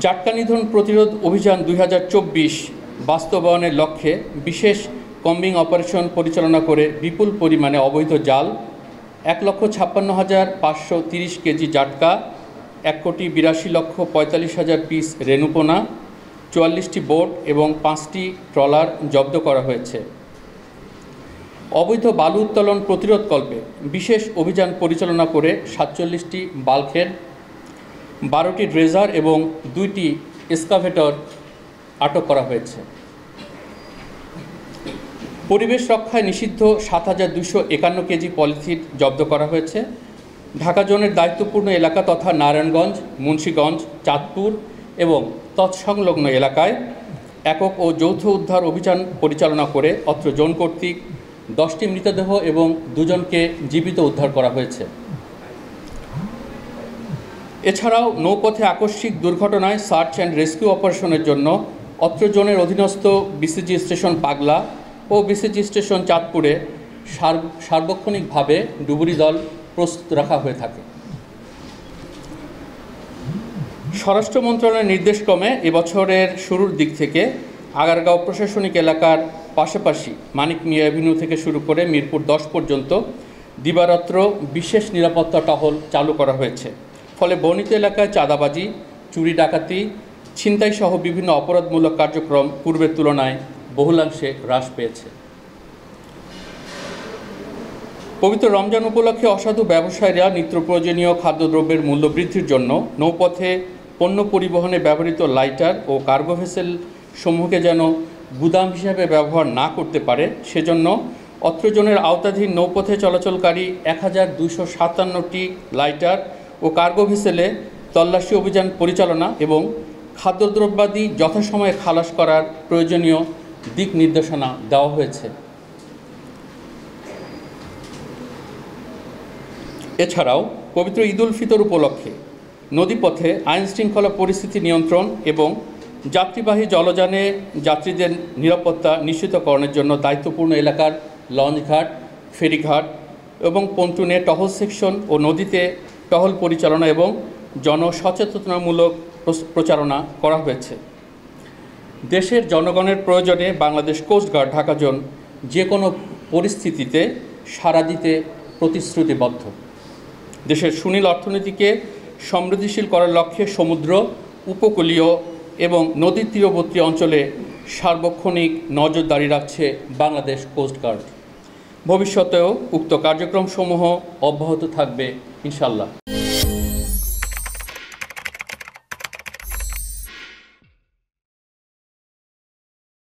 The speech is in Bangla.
জাটকা নিধন প্রতিরোধ অভিযান ২০২৪ বাস্তবায়নের লক্ষ্যে বিশেষ কম্বিং অপারেশন পরিচালনা করে বিপুল পরিমাণে অবৈধ জাল ১,৫৬,৫৩০ কেজি জাটকা, ১,৮২,৪৫,০০০ পিস রেণুপোনা, ৪৪টি বোট এবং ৫টি ট্রলার জব্দ করা হয়েছে। অবৈধ বালু উত্তোলন প্রতিরোধকল্পে বিশেষ অভিযান পরিচালনা করে ৪৭টি বাল্কহেড, ১২টি ড্রেজার এবং ২টি এক্সকাভেটর আটক করা হয়েছে। পরিবেশ রক্ষায় নিষিদ্ধ ৭,২৫১ কেজি পলিথিন জব্দ করা হয়েছে। ঢাকা জোনের দায়িত্বপূর্ণ এলাকা তথা নারায়ণগঞ্জ, মুন্সিগঞ্জ, চাঁদপুর এবং তৎসংলগ্ন এলাকায় একক ও যৌথ উদ্ধার অভিযান পরিচালনা করে অত্র জোন কর্তৃক 10টি মৃতদেহ এবং 2 জনকে জীবিত উদ্ধার করা হয়েছে। এছাড়াও নৌপথে আকস্মিক দুর্ঘটনায় সার্চ অ্যান্ড রেস্কিউ অপারেশনের জন্য অত্র জোনের অধীনস্থ বিসিজি স্টেশন পাগলা ও বিসিজি স্টেশন চাঁদপুরে সার্বক্ষণিকভাবে ডুবুরি দল প্রস্তুত রাখা হয়ে থাকে। স্বরাষ্ট্র মন্ত্রণালয়ের নির্দেশক্রমে এবছরের শুরুর দিক থেকে আগারগাঁও প্রশাসনিক এলাকার পাশাপাশি মানিক মিয়া এভিনিউ থেকে শুরু করে মিরপুর 10 পর্যন্ত দিবারাত্র বিশেষ নিরাপত্তা টহল চালু করা হয়েছে। ফলে বর্ণিত এলাকায় চাঁদাবাজি, চুরি ডাকাতি, ছিনতাই সহ বিভিন্ন অপরাধমূলক কার্যক্রম পূর্বের তুলনায় বহুলাংশে হ্রাস পেয়েছে। পবিত্র রমজান উপলক্ষে অসাধু ব্যবসায়ীরা নিত্য প্রয়োজনীয় খাদ্যদ্রব্যের মূল্য বৃদ্ধির জন্য নৌপথে পণ্য পরিবহনে ব্যবহৃত লাইটার ও কার্গো ভেসেল সমূহকে যেন গুদাম হিসাবে ব্যবহার না করতে পারে সেজন্য অত্র জোনের আওতাধীন নৌপথে চলাচলকারী ১,২৫৭টি লাইটার ও কার্গো ভেসেলে তল্লাশি অভিযান পরিচালনা এবং খাদ্যদ্রব্যাদি যথাসময়ে খালাস করার প্রয়োজনীয় দিক নির্দেশনা দেওয়া হয়েছে। এছাড়াও পবিত্র ঈদ উল ফিতর উপলক্ষে নদীপথে আইনশৃঙ্খলা পরিস্থিতি নিয়ন্ত্রণ এবং যাত্রীবাহী জলযানে যাত্রীদের নিরাপত্তা নিশ্চিতকরণের জন্য দায়িত্বপূর্ণ এলাকার লঞ্চঘাট, ফেরিঘাট এবং পন্টুনে টহল সেকশন ও নদীতে টহল পরিচালনা এবং জনসচেতনতামূলক প্রচারণা করা হয়েছে। দেশের জনগণের প্রয়োজনে বাংলাদেশ কোস্টগার্ড ঢাকা জোন যে কোনো পরিস্থিতিতে সাড়া দিতে প্রতিশ্রুতিবদ্ধ। দেশের সুনীল অর্থনীতিকে সমৃদ্ধিশীল করার লক্ষ্যে সমুদ্র, উপকূলীয় এবং নদীর তীরবর্তী অঞ্চলে সার্বক্ষণিক নজরদারি রাখছে বাংলাদেশ কোস্টগার্ড। ভবিষ্যতেও উক্ত কার্যক্রমসমূহ অব্যাহত থাকবে ইনশাআল্লাহ।